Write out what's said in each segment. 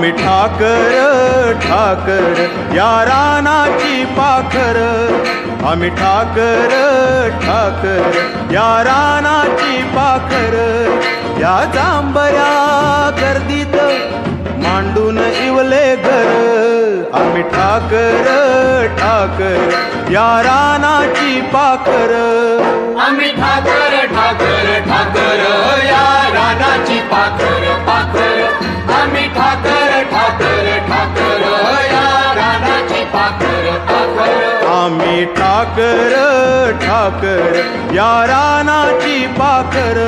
आम्ही ठाकर ठाकर या रानाची पाखर, आम्ही ठाकर ठाकर या रानाची पाखर, या जांभया गर्दीत मांडून इवले घर, आम्ही ठाकर ठाकर या रानाची पाखर, आम्ही ठाकर ठाकर ठाकर या रानाची पाखर पाखर, आम्ही ठाकर ठाकर ठाकर या रानाची पाखर पाखर, आम्ही ठाकर ठाकर या रानाची पाखर.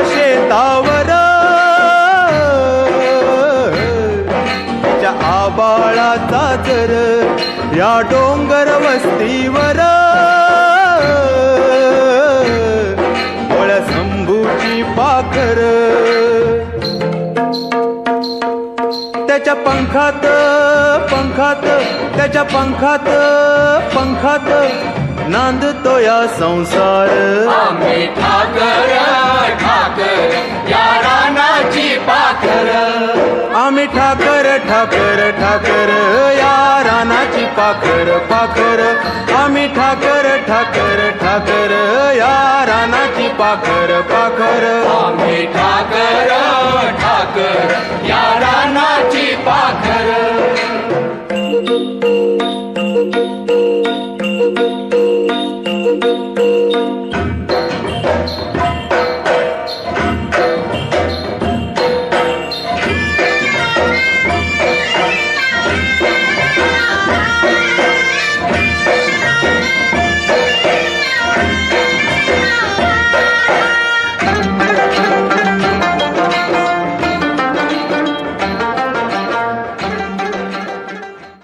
शेतावर आबाळाचा जर, या डोंगर वस्तीवर ओळ्या शंभूची पाखर, त्याच्या पंखात पंखात त्याच्या पंखात पंखात नांदतो या संसार, आम्ही ठाकर ठाकर या रानाची पाखर, आम्ही ठाकर ठाकर ठाकर या रानाची पाखर पाखर, आम्ही ठाकर ठाकर ठाकर या रानाची पाखर पाखर, आम्ही ठाकर ठाकर या रानाची पाखर.